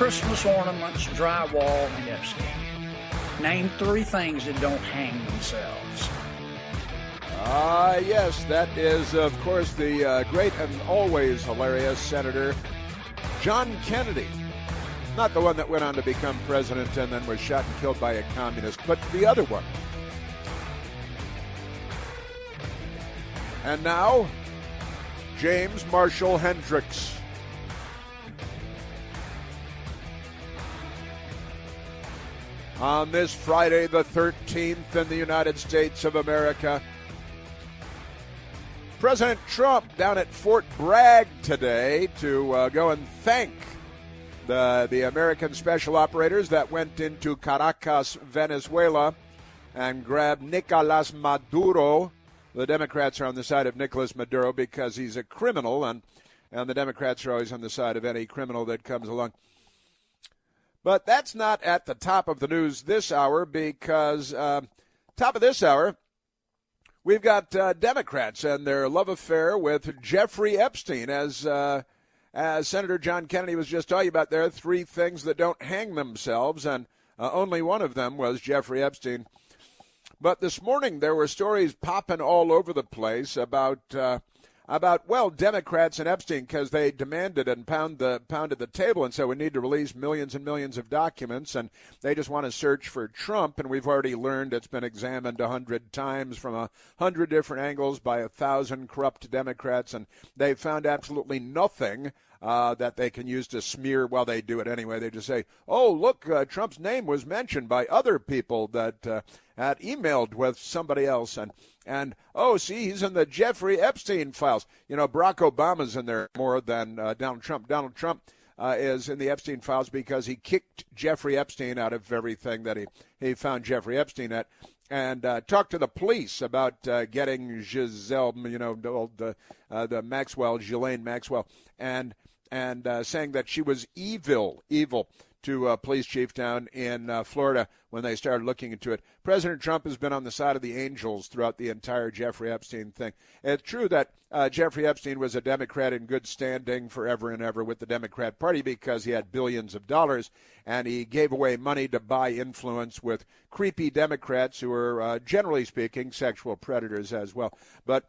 Christmas ornaments, drywall, and Epstein. Name 3 things that don't hang themselves. Yes, that is, of course, the great and always hilarious Senator John Kennedy. Not the one that went on to become president and then was shot and killed by a communist, but the other one. And now, James Marshall Hendricks. On this Friday the 13th in the United States of America, President Trump down at Fort Bragg today to go and thank the American special operators that went into Caracas, Venezuela, and grabbed Nicolas Maduro. The Democrats are on the side of Nicolas Maduro because he's a criminal, and the Democrats are always on the side of any criminal that comes along. But that's not at the top of the news this hour because top of this hour, we've got Democrats and their love affair with Jeffrey Epstein. As Senator John Kennedy was just talking about, there are 3 things that don't hang themselves, and only one of them was Jeffrey Epstein. But this morning there were stories popping all over the place about Democrats and Epstein, because they demanded and pounded the table and said we need to release millions and millions of documents, and they just want to search for Trump, and we've already learned it's been examined 100 times from 100 different angles by 1,000 corrupt Democrats, and they found absolutely nothing that they can use to smear. Well, they do it anyway. They just say, oh, look, Trump's name was mentioned by other people that had emailed with somebody else, and oh, see, he's in the Jeffrey Epstein files. You know, Barack Obama's in there more than Donald Trump. Donald Trump is in the Epstein files because he kicked Jeffrey Epstein out of everything that he found Jeffrey Epstein at, and talked to the police about getting Giselle, the Maxwell, Ghislaine Maxwell, and saying that she was evil to a police chief down in Florida when they started looking into it. President Trump has been on the side of the angels throughout the entire Jeffrey Epstein thing. It's true that Jeffrey Epstein was a Democrat in good standing forever and ever with the Democrat Party because he had billions of dollars, and he gave away money to buy influence with creepy Democrats who are, generally speaking, sexual predators as well. But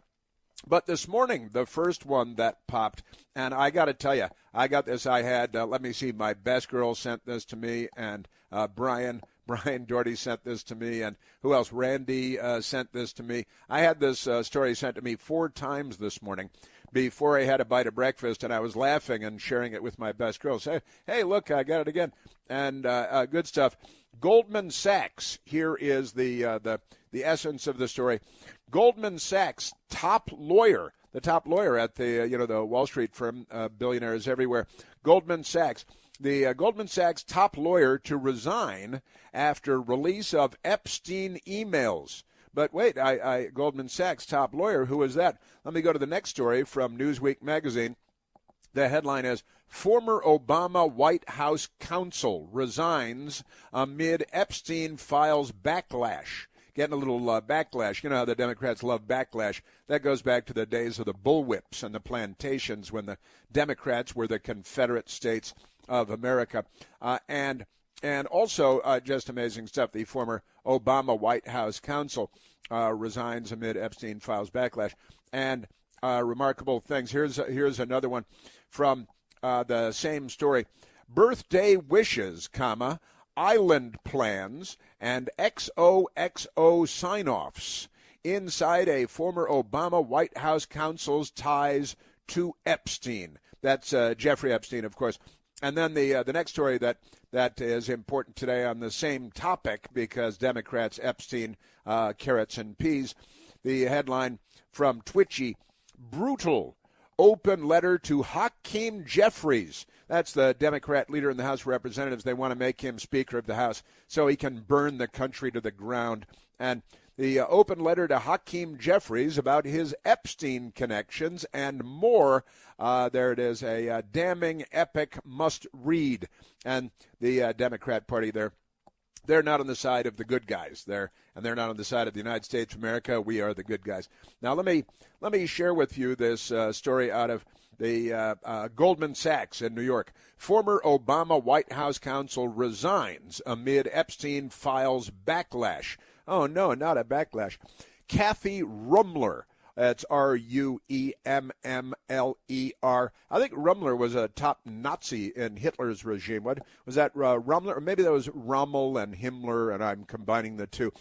this morning, the first one that popped, and I got to tell you, I got this. I had, let me see, my best girl sent this to me, and Brian Doherty sent this to me, and who else? Randy sent this to me. I had this story sent to me 4 times this morning before I had a bite of breakfast, and I was laughing and sharing it with my best girls. Hey, look, I got it again, and good stuff. Goldman Sachs, here is the essence of the story. Goldman Sachs top lawyer at the Wall Street firm, billionaires everywhere. Goldman Sachs, the Goldman Sachs top lawyer to resign after release of Epstein emails. But wait, Goldman Sachs top lawyer, who is that? Let me go to the next story from Newsweek magazine. The headline is, former Obama White House counsel resigns amid Epstein files backlash. Getting a little backlash. You know how the Democrats love backlash. That goes back to the days of the bullwhips and the plantations when the Democrats were the Confederate States of America. And also just amazing stuff. The former Obama White House counsel resigns amid Epstein files backlash. And remarkable things. Here's another one from the same story. Birthday wishes, island plans, and XOXO sign-offs inside a former Obama White House counsel's ties to Epstein. That's Jeffrey Epstein, of course. And then the next story that is important today on the same topic, because Democrats, Epstein, carrots and peas. The headline from Twitchy, brutal open letter to Hakeem Jeffries. That's the Democrat leader in the House of Representatives. They want to make him Speaker of the House so he can burn the country to the ground. And the open letter to Hakeem Jeffries about his Epstein connections and more. There it is, a damning, epic must-read. And the Democrat Party, they're not on the side of the good guys. They're not on the side of the United States of America. We are the good guys. Now, let me share with you this story out of The Goldman Sachs in New York. Former Obama White House counsel resigns amid Epstein files backlash. Oh, no, not a backlash. Kathy Rummler. That's Rummler. I think Rummler was a top Nazi in Hitler's regime. What was that, Rummler? Or maybe that was Rommel and Himmler, and I'm combining the two.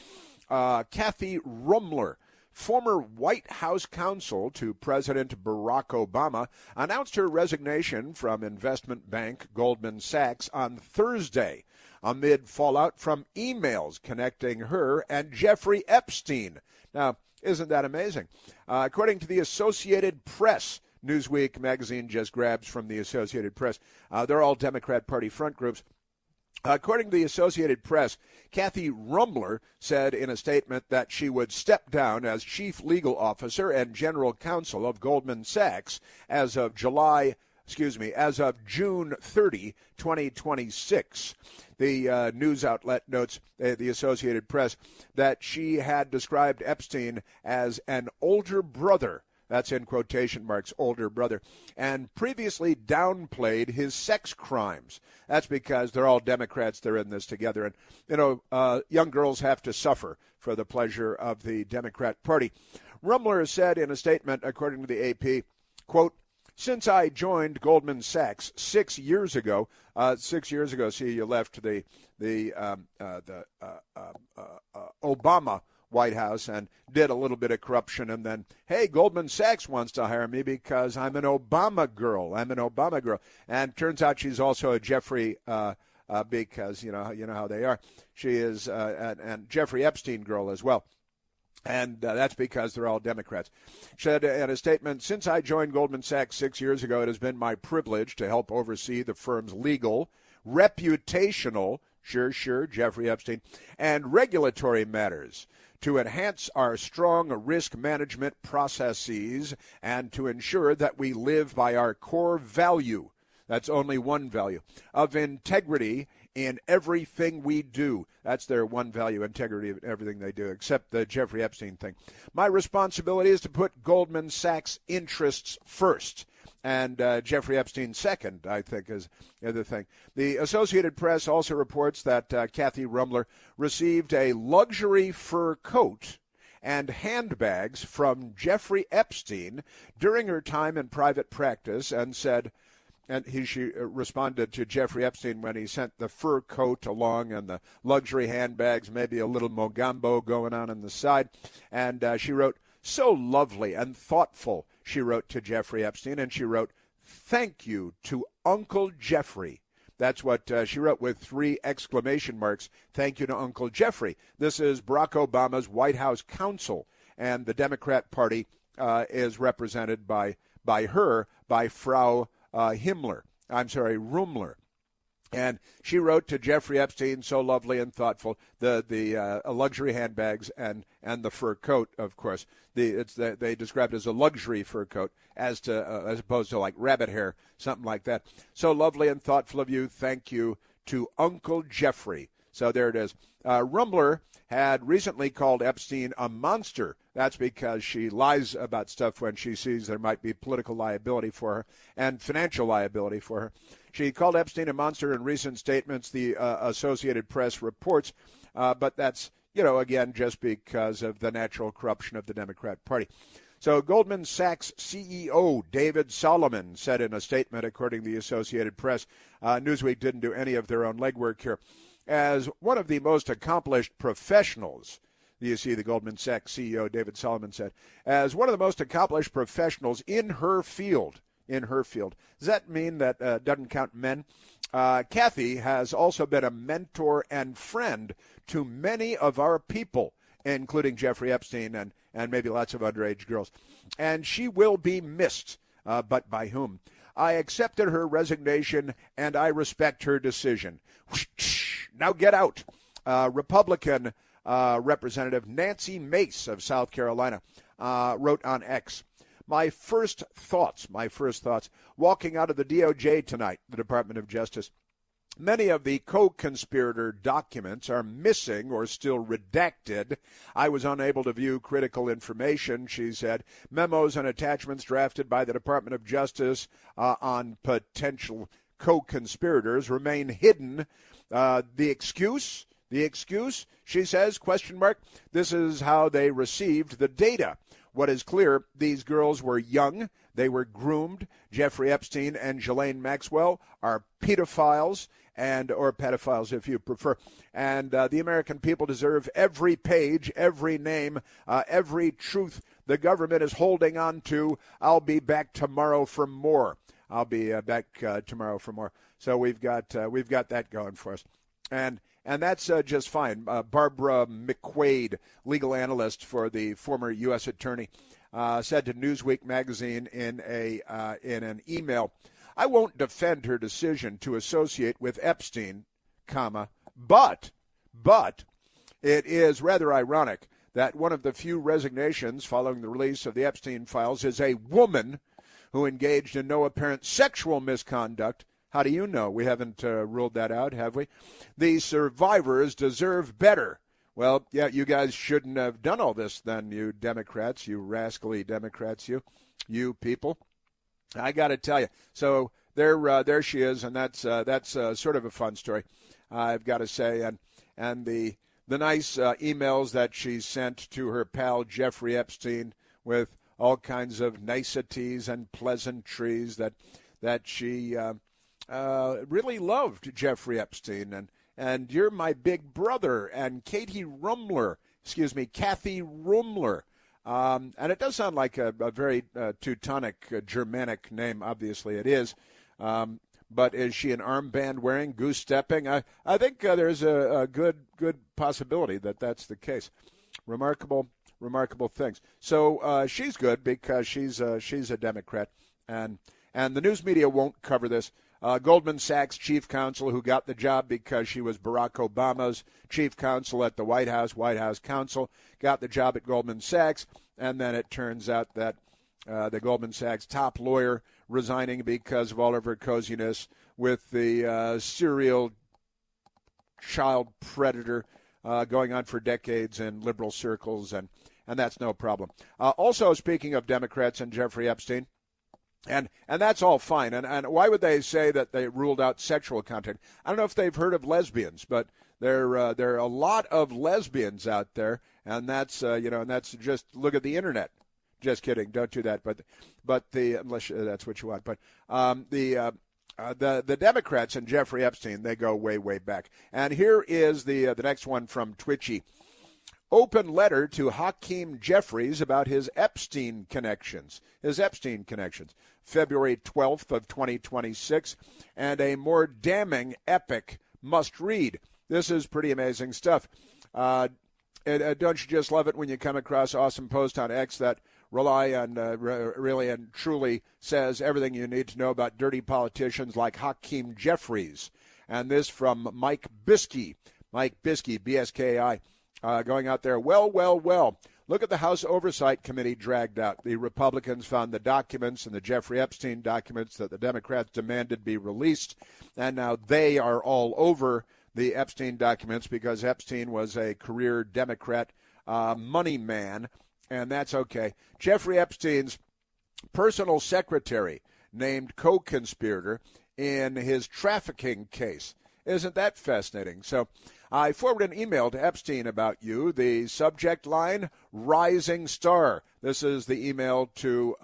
Kathy Rummler, former White House counsel to President Barack Obama, announced her resignation from investment bank Goldman Sachs on Thursday amid fallout from emails connecting her and Jeffrey Epstein. Now, isn't that amazing? According to the Associated Press, Newsweek magazine just grabs from the Associated Press. They're all Democrat Party front groups. According to the Associated Press, Kathy Rummler said in a statement that she would step down as chief legal officer and general counsel of Goldman Sachs as of June 30, 2026. The news outlet notes, the Associated Press, that she had described Epstein as an older brother. That's in quotation marks, older brother, and previously downplayed his sex crimes. That's because they're all Democrats. They're in this together. And, young girls have to suffer for the pleasure of the Democrat Party. Rummler said in a statement, according to the AP, quote, "Since I joined Goldman Sachs 6 years ago, see, you left the Obama White House and did a little bit of corruption, and then, hey, Goldman Sachs wants to hire me because I'm an Obama girl. And turns out she's also a Jeffrey, because you know how they are. She is and Jeffrey Epstein girl as well. And that's because they're all Democrats. She said in a statement, "Since I joined Goldman Sachs 6 years ago, it has been my privilege to help oversee the firm's legal, reputational," sure, Jeffrey Epstein, "and regulatory matters, to enhance our strong risk management processes and to ensure that we live by our core value," that's only one value, "of integrity in everything we do." That's their one value, integrity in everything they do, except the Jeffrey Epstein thing. "My responsibility is to put Goldman Sachs' interests first, and Jeffrey Epstein second," I think is the other thing. The Associated Press also reports that Kathy Rummler received a luxury fur coat and handbags from Jeffrey Epstein during her time in private practice, and said, she responded to Jeffrey Epstein when he sent the fur coat along and the luxury handbags, maybe a little mogambo going on the side. And she wrote, "So lovely and thoughtful," she wrote to Jeffrey Epstein. And she wrote, "Thank you to Uncle Jeffrey." That's what she wrote with 3 exclamation marks. Thank you to Uncle Jeffrey. This is Barack Obama's White House counsel. And the Democrat Party is represented by Frau Rummler. And she wrote to Jeffrey Epstein, "So lovely and thoughtful," the luxury handbags and the fur coat, of course. They described it as a luxury fur coat as opposed to like rabbit hair, something like that. "So lovely and thoughtful of you. Thank you to Uncle Jeffrey." So there it is. Rummler had recently called Epstein a monster. That's because she lies about stuff when she sees there might be political liability for her and financial liability for her. She called Epstein a monster in recent statements, the Associated Press reports, but that's, again, just because of the natural corruption of the Democrat Party. So Goldman Sachs CEO David Solomon said in a statement, according to the Associated Press, Newsweek didn't do any of their own legwork here, "as one of the most accomplished professionals," you see the Goldman Sachs CEO David Solomon said, "as one of the most accomplished professionals in her field." Does that mean that doesn't count men? "Kathy has also been a mentor and friend to many of our people, including Jeffrey Epstein and maybe lots of underage girls. And she will be missed. But by whom? I accepted her resignation, and I respect her decision." Now get out. Republican Representative Nancy Mace of South Carolina wrote on X, my first thoughts, walking out of the DOJ tonight, the Department of Justice, Many of the co-conspirator documents are missing or still redacted. I was unable to view critical information, she said. Memos and attachments drafted by the Department of Justice on potential co-conspirators remain hidden. The excuse, she says, question mark, this is how they received the data. What is clear, these girls were young, they were groomed. Jeffrey Epstein and Ghislaine Maxwell are pedophiles, or pedophiles if you prefer. And the American people deserve every page, every name, every truth the government is holding on to. I'll be back tomorrow for more. I'll be back tomorrow for more. So we've got that going for us. And that's just fine. Barbara McQuaid, legal analyst for the former U.S. attorney, said to Newsweek magazine in an email, I won't defend her decision to associate with Epstein, but it is rather ironic that one of the few resignations following the release of the Epstein files is a woman who engaged in no apparent sexual misconduct. How do you know? We haven't ruled that out, have we? The survivors deserve better. Well, yeah, you guys shouldn't have done all this then, you Democrats, you rascally Democrats, you people. I got to tell you. So there she is, and that's sort of a fun story, I've got to say. And the nice emails that she sent to her pal Jeffrey Epstein with all kinds of niceties and pleasantries that she really loved Jeffrey Epstein, and you're my big brother, and Kathy Rumler. And it does sound like a very Teutonic, Germanic name. Obviously it is. But is she an armband wearing, goose stepping? I think there's a good possibility that that's the case. Remarkable things. So she's good because she's a Democrat, and the news media won't cover this. Goldman Sachs chief counsel, who got the job because she was Barack Obama's chief counsel at the White House counsel, got the job at Goldman Sachs, and then it turns out that the Goldman Sachs top lawyer resigning because of all of her coziness with the serial child predator going on for decades in liberal circles, and that's no problem. Also, speaking of Democrats and Jeffrey Epstein, and that's all fine. And why would they say that they ruled out sexual content? I don't know if they've heard of lesbians, but there are a lot of lesbians out there, and that's and that's just look at the internet. Just kidding, don't do that. But unless that's what you want. But the Democrats and Jeffrey Epstein, they go way back. And here is the next one from Twitchy. Open letter to Hakeem Jeffries about his Epstein connections. February 12th of 2026, and a more damning epic must read. This is pretty amazing stuff. Don't you just love it when you come across awesome post on X that really and truly says everything you need to know about dirty politicians like Hakeem Jeffries? And this from Mike Biskey, B-S-K-I. Going out there, well, look at the House Oversight Committee dragged out. The Republicans found the documents and the Jeffrey Epstein documents that the Democrats demanded be released, and now they are all over the Epstein documents because Epstein was a career Democrat money man, and that's okay. Jeffrey Epstein's personal secretary named co-conspirator in his trafficking case. Isn't that fascinating? So I forwarded an email to Epstein about you. The subject line, Rising Star. This is the email to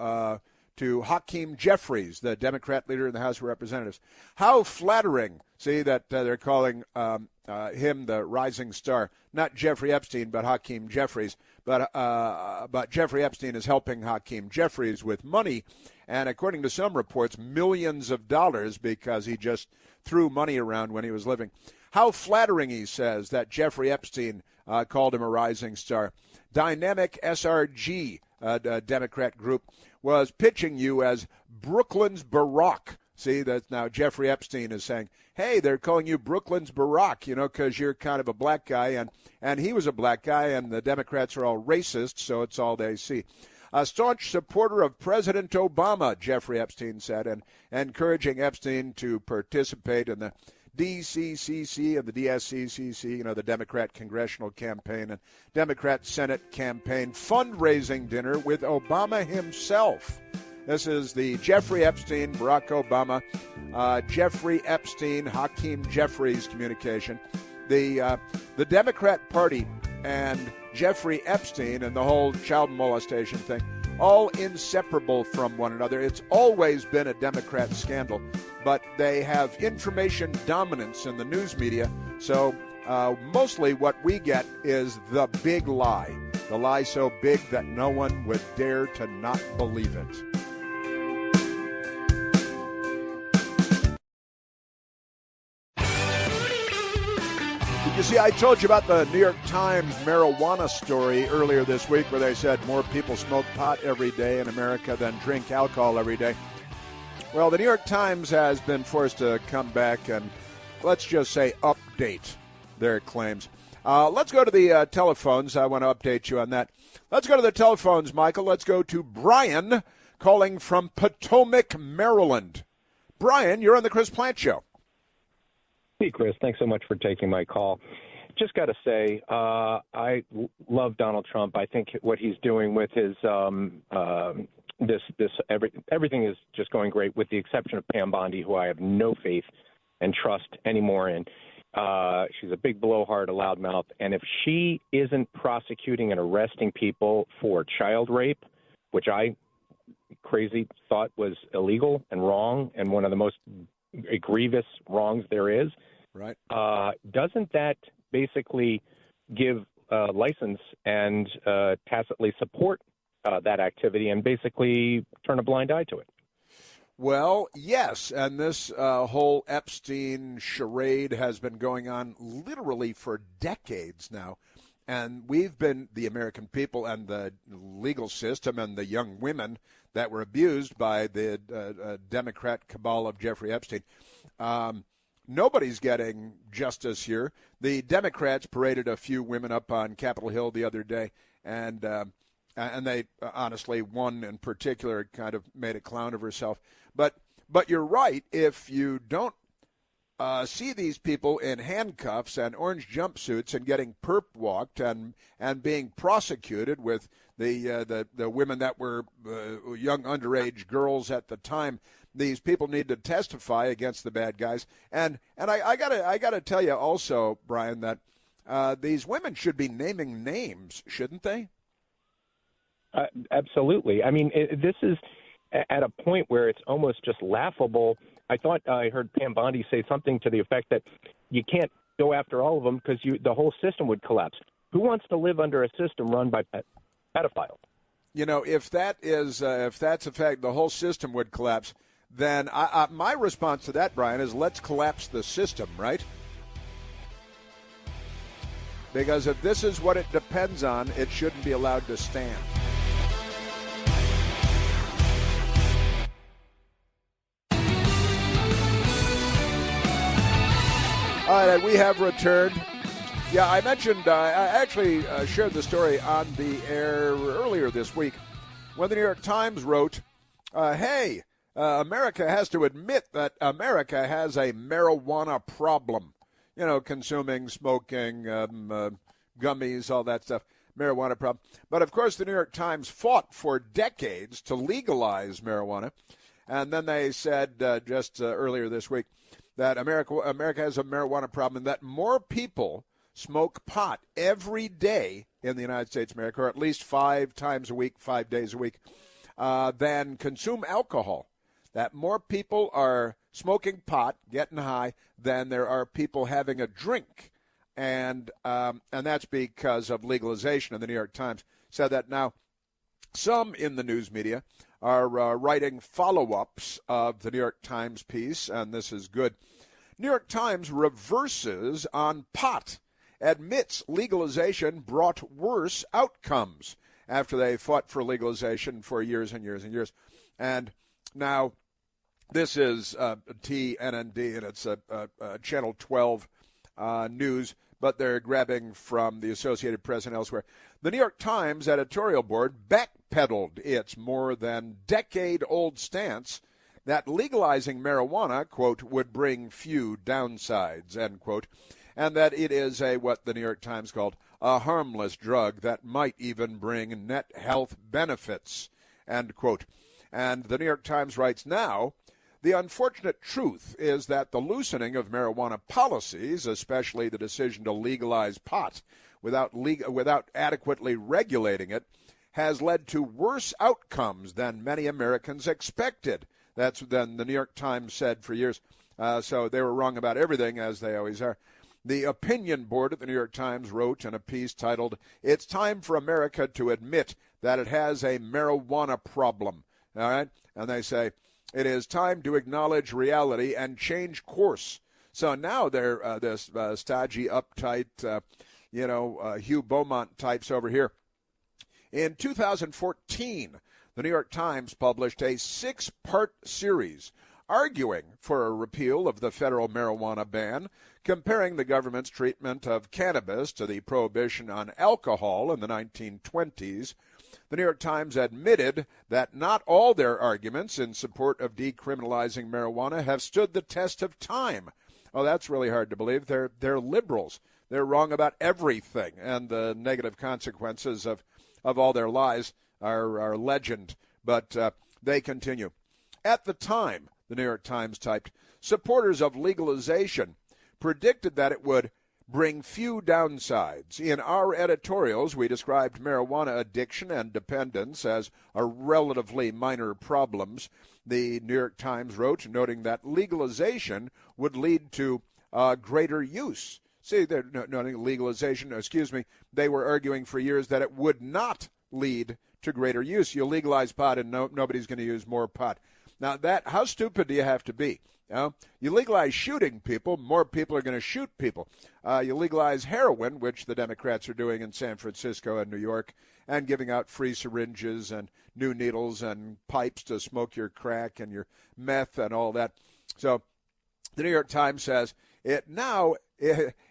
Hakeem Jeffries, the Democrat leader in the House of Representatives. How flattering. See that they're calling him the Rising Star. Not Jeffrey Epstein, but Hakeem Jeffries. But Jeffrey Epstein is helping Hakeem Jeffries with money, and according to some reports, millions of dollars because he just threw money around when he was living. How flattering, he says, that Jeffrey Epstein called him a rising star. Dynamic SRG, a Democrat group, was pitching you as Brooklyn's Barack. See, that now Jeffrey Epstein is saying, hey, they're calling you Brooklyn's Barack, because you're kind of a black guy, and he was a black guy, and the Democrats are all racist, so it's all they see. A staunch supporter of President Obama, Jeffrey Epstein said, and encouraging Epstein to participate in the DCCC and the DSCCC, the Democrat Congressional Campaign and Democrat Senate Campaign fundraising dinner with Obama himself. This is the Jeffrey Epstein, Barack Obama, Jeffrey Epstein, Hakeem Jeffries communication. The Democrat Party and Jeffrey Epstein and the whole child molestation thing, all inseparable from one another. It's always been a Democrat scandal, but they have information dominance in the news media. So mostly what we get is the big lie, the lie so big that no one would dare to not believe it. You see, I told you about the New York Times marijuana story earlier this week where they said more people smoke pot every day in America than drink alcohol every day. Well, the New York Times has been forced to come back and, let's just say, update their claims. Let's go to the telephones. I want to update you on that. Let's go to the telephones, Michael. Let's go to Brian calling from Potomac, Maryland. Brian, you're on the Chris Plant Show. Hey, Chris. Thanks so much for taking my call. Just got to say, I love Donald Trump. I think what he's doing with his everything is just going great, with the exception of Pam Bondi, who I have no faith and trust anymore in. She's a big blowhard, a loudmouth, and if she isn't prosecuting and arresting people for child rape, which I crazy thought was illegal and wrong and one of the most grievous wrongs there is, right? Doesn't that basically give license and tacitly support that activity and basically turn a blind eye to it? Well, yes, and this whole Epstein charade has been going on literally for decades now, and we've been, the American people and the legal system and the young women that were abused by the Democrat cabal of Jeffrey Epstein. Nobody's getting justice here. The Democrats paraded a few women up on Capitol Hill the other day, and they honestly, one in particular kind of made a clown of herself. But you're right. If you don't see these people in handcuffs and orange jumpsuits and getting perp walked and being prosecuted with the women that were young underage girls at the time, these people need to testify against the bad guys. And I gotta tell you also, Brian, that these women should be naming names, shouldn't they? Absolutely. I mean, this is at a point where it's almost just laughable. I thought I heard Pam Bondi say something to the effect that you can't go after all of them because the whole system would collapse. Who wants to live under a system run by pedophiles? If that's a fact, the whole system would collapse. Then my response to that, Brian, is let's collapse the system, right? Because if this is what it depends on, it shouldn't be allowed to stand. All right, we have returned. Yeah, I mentioned, I actually shared the story on the air earlier this week when the New York Times wrote, hey, America has to admit that America has a marijuana problem. Consuming, smoking, gummies, all that stuff, marijuana problem. But, of course, the New York Times fought for decades to legalize marijuana. And then they said just earlier this week that America has a marijuana problem and that more people smoke pot every day in the United States of America, or at least 5 times a week, 5 days a week, than consume alcohol. That more people are smoking pot, getting high, than there are people having a drink. And that's because of legalization. And the New York Times said that. Now, some in the news media are writing follow-ups of the New York Times piece, and this is good. New York Times reverses on pot, admits legalization brought worse outcomes after they fought for legalization for years and years and years. And now this is TNND, and it's Channel 12 news, but they're grabbing from the Associated Press and elsewhere. The New York Times editorial board backpedaled its more than decade-old stance, that legalizing marijuana, quote, would bring few downsides, end quote, and that it is what the New York Times called a harmless drug that might even bring net health benefits, end quote. And the New York Times writes now, the unfortunate truth is that the loosening of marijuana policies, especially the decision to legalize pot without adequately regulating it, has led to worse outcomes than many Americans expected. That's then the New York Times said for years. So they were wrong about everything, as they always are. The opinion board at the New York Times wrote in a piece titled, "It's time for America to admit that it has a marijuana problem." All right? And they say, it is time to acknowledge reality and change course. So now they're this stodgy, uptight, Hugh Beaumont types over here. In 2014, the New York Times published a 6-part series arguing for a repeal of the federal marijuana ban, comparing the government's treatment of cannabis to the prohibition on alcohol in the 1920s. The New York Times admitted that not all their arguments in support of decriminalizing marijuana have stood the test of time. Oh, that's really hard to believe. They're liberals. They're wrong about everything, and the negative consequences of all their lies are legend. But they continue. At the time, the New York Times typed, supporters of legalization predicted that it would bring few downsides. In our editorials, we described marijuana addiction and dependence as relatively minor problems. The New York Times wrote, noting that legalization would lead to greater use. See, they're noting legalization, they were arguing for years that it would not lead to greater use. You legalize pot and nobody's going to use more pot. Now, how stupid do you have to be? You legalize shooting people, more people are going to shoot people. You legalize heroin, which the Democrats are doing in San Francisco and New York, and giving out free syringes and new needles and pipes to smoke your crack and your meth and all that. So the New York Times says it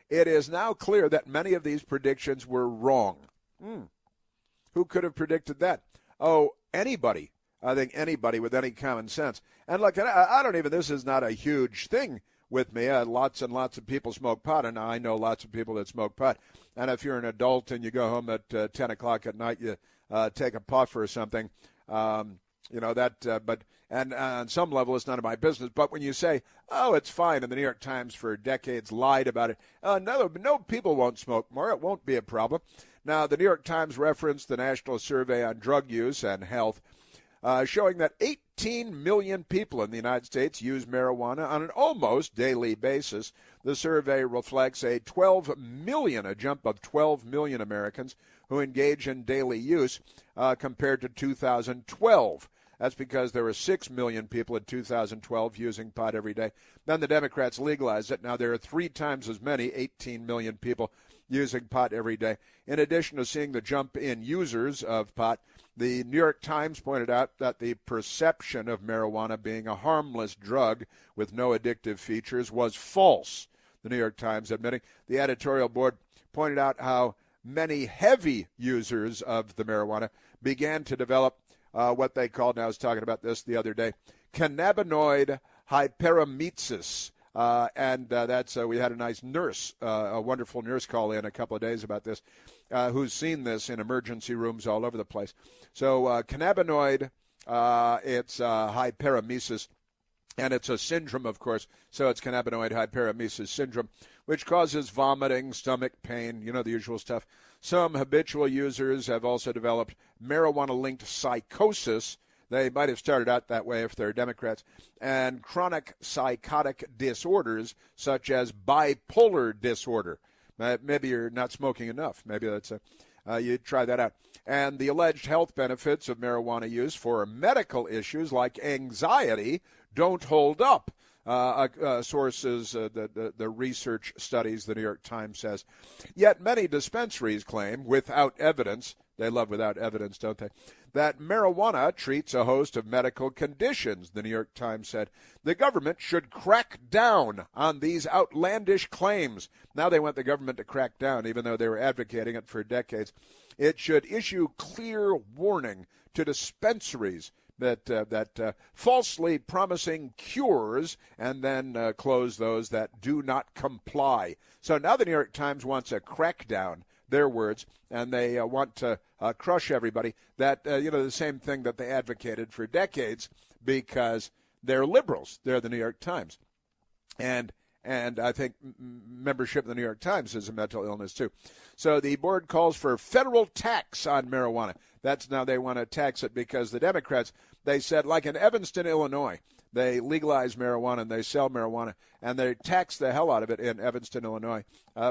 is now clear that many of these predictions were wrong. Who could have predicted that? Oh, anybody. I think anybody with any common sense. And look, I don't even, this is not a huge thing with me. Lots and lots of people smoke pot, and I know lots of people that smoke pot. And if you're an adult and you go home at 10 o'clock at night, you take a puff or something, but on some level it's none of my business. But when you say, oh, it's fine, and the New York Times for decades lied about it, no, people won't smoke more. It won't be a problem. Now, the New York Times referenced the National Survey on Drug Use and Health, showing that 18 million people in the United States use marijuana on an almost daily basis. The survey reflects a jump of 12 million Americans who engage in daily use compared to 2012. That's because there were 6 million people in 2012 using pot every day. Then the Democrats legalized it. Now there are 3 times as many, 18 million people using pot every day. In addition to seeing the jump in users of pot, the New York Times pointed out that the perception of marijuana being a harmless drug with no addictive features was false. The New York Times admitting. The editorial board pointed out how many heavy users of the marijuana began to develop what they called, and I was talking about this the other day, cannabinoid hyperemesis. We had a nice nurse, a wonderful nurse call in a couple of days about this, who's seen this in emergency rooms all over the place. So cannabinoid, it's hyperemesis, and it's a syndrome, of course. So it's cannabinoid hyperemesis syndrome, which causes vomiting, stomach pain, the usual stuff. Some habitual users have also developed marijuana-linked psychosis. They might have started out that way if they're Democrats. And chronic psychotic disorders such as bipolar disorder. Maybe you're not smoking enough. Maybe that's you try that out. And the alleged health benefits of marijuana use for medical issues like anxiety don't hold up. Sources, the research studies, the New York Times says. Yet many dispensaries claim, without evidence, they love without evidence, don't they, that marijuana treats a host of medical conditions, the New York Times said. The government should crack down on these outlandish claims. Now they want the government to crack down, even though they were advocating it for decades. It should issue clear warning to dispensaries that falsely promising cures and then close those that do not comply. So now the New York Times wants a crackdown, their words, and they want to crush everybody. That the same thing that they advocated for decades because they're liberals. They're the New York Times, and I think membership of the New York Times is a mental illness too. So the board calls for federal tax on marijuana. That's now they want to tax it because the Democrats, they said, like in Evanston, Illinois, they legalize marijuana and they sell marijuana, and they tax the hell out of it in Evanston, Illinois,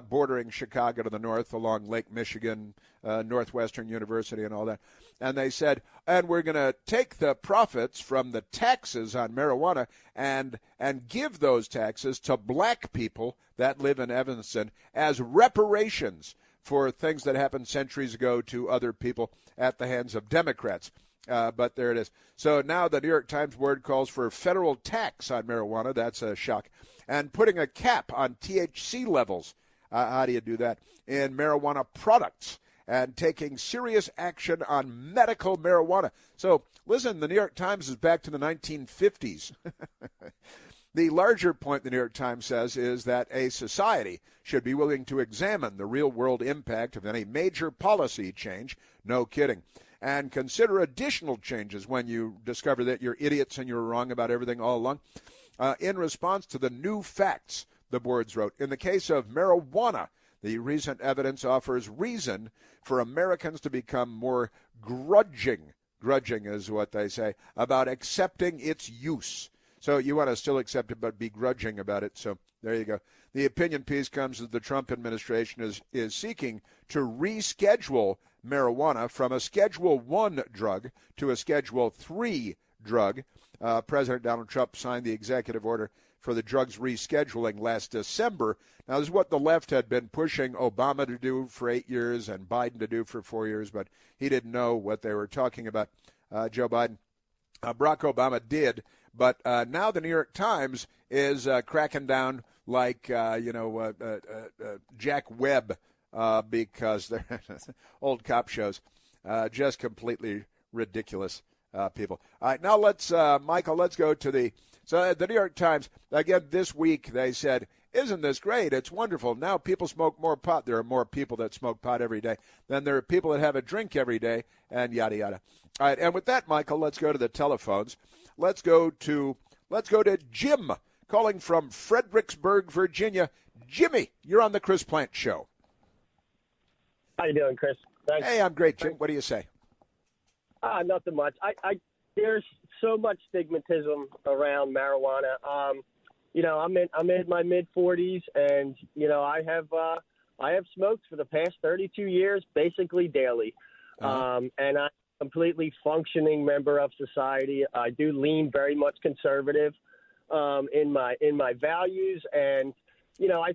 bordering Chicago to the north along Lake Michigan, Northwestern University and all that. And they said, and we're going to take the profits from the taxes on marijuana and give those taxes to black people that live in Evanston as reparations for things that happened centuries ago to other people at the hands of Democrats. But there it is. So now the New York Times board calls for federal tax on marijuana. That's a shock. And putting a cap on THC levels. How do you do that? In marijuana products. And taking serious action on medical marijuana. So, listen, the New York Times is back to the 1950s. The larger point the New York Times says is that a society should be willing to examine the real-world impact of any major policy change. No kidding. And consider additional changes when you discover that you're idiots and you're wrong about everything all along. In response to the new facts, the boards wrote, in the case of marijuana, the recent evidence offers reason for Americans to become more grudging is what they say, about accepting its use. So you want to still accept it, but be grudging about it. So there you go. The opinion piece comes as the Trump administration is seeking to reschedule marijuana from a Schedule 1 drug to a Schedule 3 drug. President Donald Trump signed the executive order for the drugs rescheduling last December. Now, this is what the left had been pushing Obama to do for 8 years and Biden to do for 4 years, but he didn't know what they were talking about, Joe Biden. Barack Obama did, but now the New York Times is cracking down like, Jack Webb, because they're old cop shows, just completely ridiculous people. All right, now let's, Michael, let's go to the New York Times. Again, this week they said, isn't this great? It's wonderful. Now people smoke more pot. There are more people that smoke pot every day than there are people that have a drink every day, and yada, yada. All right, and with that, Michael, let's go to the telephones. Let's go to Jim, calling from Fredericksburg, Virginia. Jimmy, you're on the Chris Plant Show. How you doing, Chris? Thanks. Hey, I'm great, Jim. What do you say? Nothing much. There's so much stigmatism around marijuana. I'm in my mid-40s, and I have smoked for the past 32 years, basically daily, and I'm a completely functioning member of society. I do lean very much conservative in my values, and I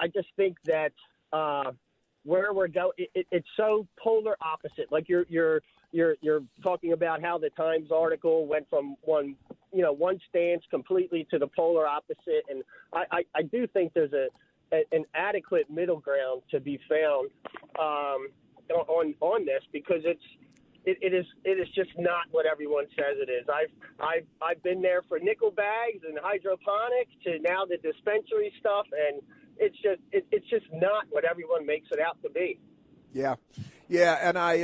just think that where we're going, it's so polar opposite. Like you're talking about how the Times article went from one stance completely to the polar opposite, and I do think there's an adequate middle ground to be found on this, because it is just not what everyone says it is. I've been there for nickel bags and hydroponics to now the dispensary stuff, and it's just not what everyone makes it out to be. Yeah. Yeah, and I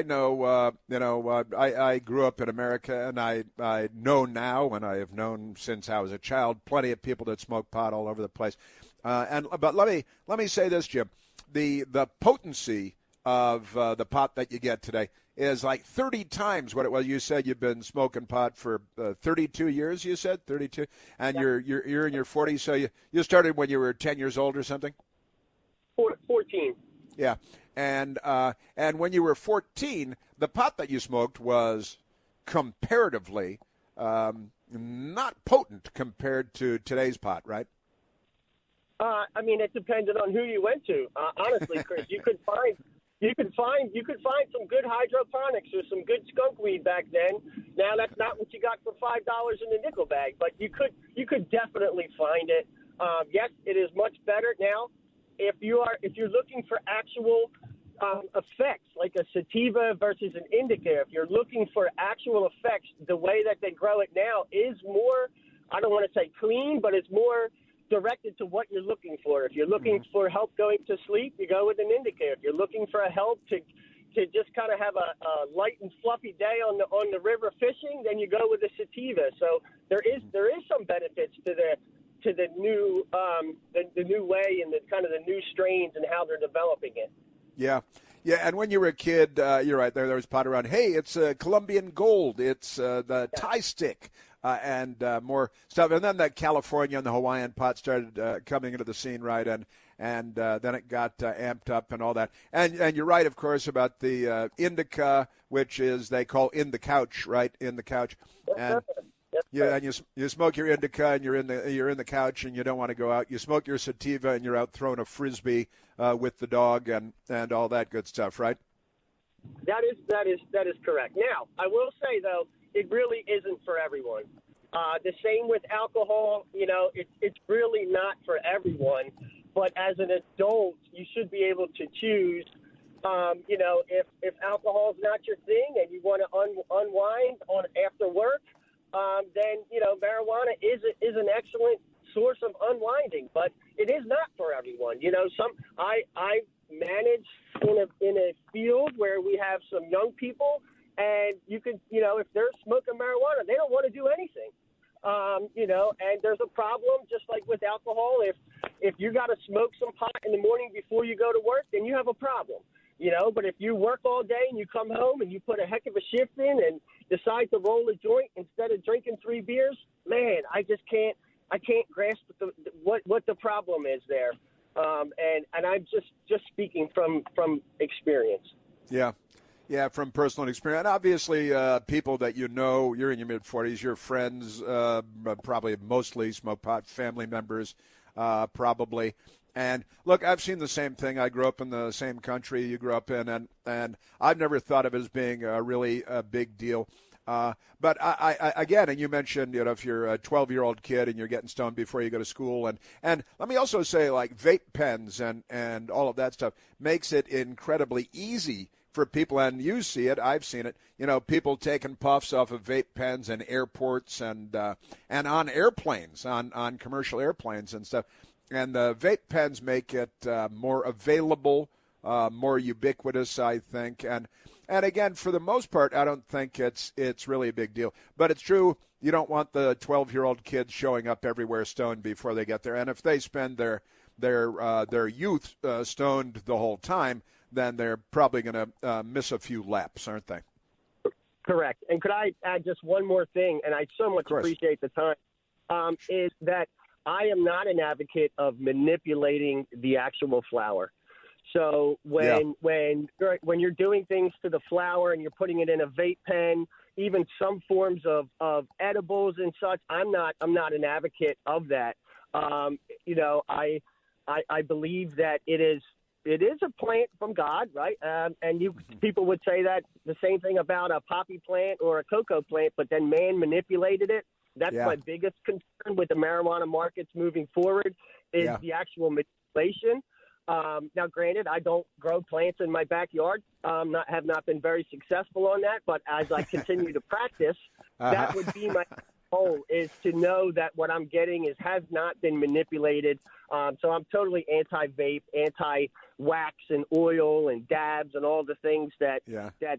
know, I grew up in America, and I know now, and I have known since I was a child, plenty of people that smoke pot all over the place. But let me say this, Jim, the potency of the pot that you get today is like 30 times what it was. You said you've been smoking pot for 32 years. You said 32, and yeah. you're in your 40s. So you started when you were 10 years old or something. 14. Yeah. And when you were 14, the pot that you smoked was comparatively not potent compared to today's pot, right? It depended on who you went to. Honestly, Chris, you could find some good hydroponics or some good skunk weed back then. Now that's not what you got for $5 in the nickel bag, but you could definitely find it. Yes, it is much better now. If you're looking for actual effects, like a sativa versus an indica, if you're looking for actual effects, the way that they grow it now is more, I don't want to say clean, but it's more directed to what you're looking for. If you're looking for help going to sleep, you go with an indica. If you're looking for a help to just kind of have a light and fluffy day on the river fishing, then you go with a sativa. So there is some benefits to the new the new way and the kind of the new strains and how they're developing it. Yeah. Yeah, and when you were a kid, you're right, there was pot around. Hey, it's Colombian Gold. It's the Thai stick and more stuff. And then the California and the Hawaiian pot started coming into the scene, right? And then it got amped up and all that. And you're right, of course, about the indica, which is they call in the couch, right? In the couch. And yeah, and you smoke your indica and you're in the couch and you don't want to go out. You smoke your sativa and you're out throwing a frisbee with the dog and all that good stuff, right? That is correct. Now, I will say though, it really isn't for everyone. The same with alcohol. You know, it's really not for everyone. But as an adult, you should be able to choose. You know, if alcohol is not your thing and you want to unwind after work. Then, you know, marijuana is an excellent source of unwinding, but it is not for everyone. You know, I manage in a field where we have some young people, and you could, you know, if they're smoking marijuana, they don't want to do anything. You know, and there's a problem just like with alcohol. If you got to smoke some pot in the morning before you go to work, then you have a problem. You know, but if you work all day and you come home and you put a heck of a shift in and decide to roll a joint instead of drinking 3 beers, man, I can't grasp what the problem is there. And I'm just speaking from experience. Yeah. Yeah, from personal experience. And obviously, people that you know, you're in your mid-40s, your friends, probably mostly smoke pot, family members, probably. And look, I've seen the same thing. I grew up in the same country you grew up in, and I've never thought of it as being really a big deal. But I again, and you mentioned, you know, if you're a 12-year-old kid and you're getting stoned before you go to school, and let me also say, like, vape pens and all of that stuff makes it incredibly easy for people, and you see it, I've seen it, you know, people taking puffs off of vape pens in airports and on airplanes, on commercial airplanes and stuff. And the vape pens make it more available, more ubiquitous, I think. And again, for the most part, I don't think it's really a big deal. But it's true, you don't want the 12-year-old kids showing up everywhere stoned before they get there. And if they spend their youth stoned the whole time, then they're probably going to miss a few laps, aren't they? Correct. And could I add just one more thing? And I so much appreciate the time, is that I am not an advocate of manipulating the actual flower. So when you're doing things to the flower and you're putting it in a vape pen, even some forms of edibles and such, I'm not an advocate of that. You know, I believe that it is a plant from God, right? And people would say that the same thing about a poppy plant or a cocoa plant, but then man manipulated it. That's my biggest concern with the marijuana markets moving forward is the actual manipulation. Now, granted, I don't grow plants in my backyard. Have not been very successful on that. But as I continue to practice, that would be my goal, is to know that what I'm getting has not been manipulated. So I'm totally anti-vape, anti-wax and oil and dabs and all the things that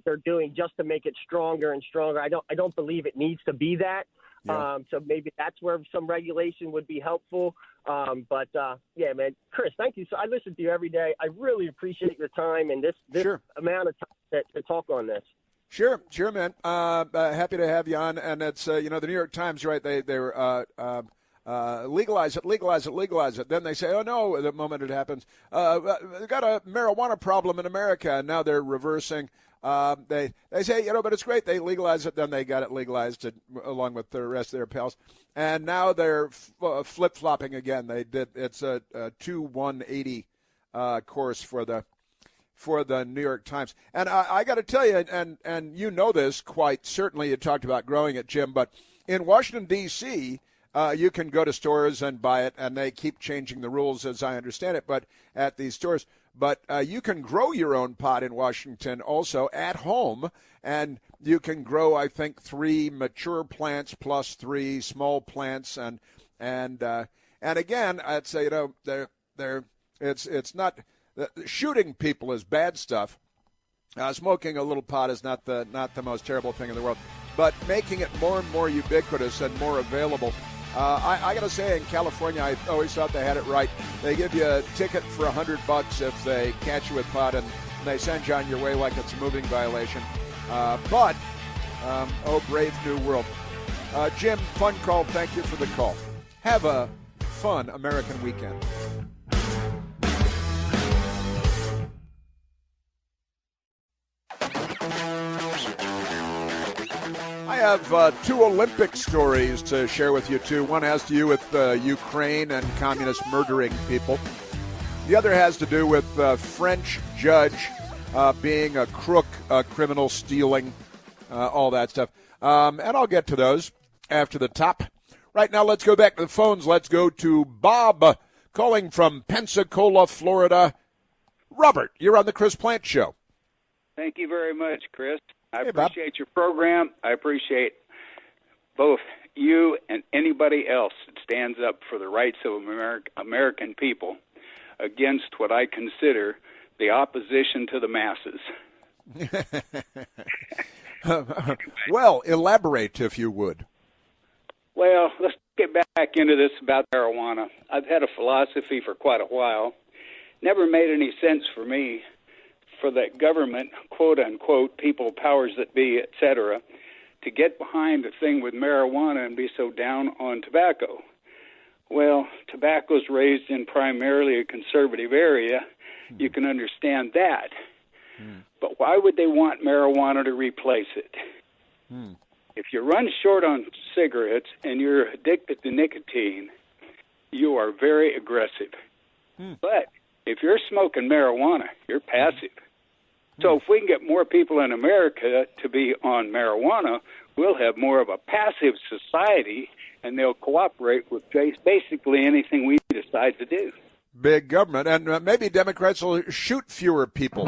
they're doing just to make it stronger and stronger. I don't believe it needs to be that. So maybe that's where some regulation would be helpful. But yeah, man, Chris, thank you. So I listen to you every day. I really appreciate your time and this amount of time to talk on this. Sure, man. Happy to have you on. And it's, you know, the New York Times, right, they were legalize it. Then they say, oh, no, the moment it happens. They've got a marijuana problem in America, and now they're reversing. They say, you know, but it's great. They legalize it. Then they got it legalized along with the rest of their pals. And now they're flip-flopping again. It's a 2-180 course for the New York Times. And I got to tell you, and you know this quite certainly, you talked about growing it, Jim, but in Washington, D.C., you can go to stores and buy it, and they keep changing the rules as I understand it, but at these stores. But you can grow your own pot in Washington also at home, and you can grow, I think, 3 mature plants plus 3 small plants, and again, I'd say, it's not shooting people is bad stuff. Smoking a little pot is not the most terrible thing in the world, but making it more and more ubiquitous and more available. I got to say, in California, I always thought they had it right. They give you a ticket for $100 if they catch you with pot, and they send you on your way like it's a moving violation. But brave new world. Jim, fun call. Thank you for the call. Have a fun American weekend. I have 2 Olympic stories to share with you, too. One has to do with Ukraine and communists murdering people. The other has to do with French judge being a crook, criminal, stealing, all that stuff. And I'll get to those after the top. Right now, let's go back to the phones. Let's go to Bob calling from Pensacola, Florida. Robert, you're on the Chris Plant Show. Thank you very much, Chris. I Hey, appreciate your program. I appreciate both you and anybody else that stands up for the rights of American people against what I consider the opposition to the masses. Well, elaborate if you would. Well, let's get back into this about marijuana. I've had a philosophy for quite a while. Never made any sense for me for the government, quote-unquote, people, powers that be, etc., to get behind a thing with marijuana and be so down on tobacco. Well, tobacco's raised in primarily a conservative area. You can understand that. But why would they want marijuana to replace it? If you run short on cigarettes and you're addicted to nicotine, you are very aggressive. But if you're smoking marijuana, you're passive. So if we can get more people in America to be on marijuana, we'll have more of a passive society, and they'll cooperate with basically anything we decide to do. Big government, and maybe Democrats will shoot fewer people.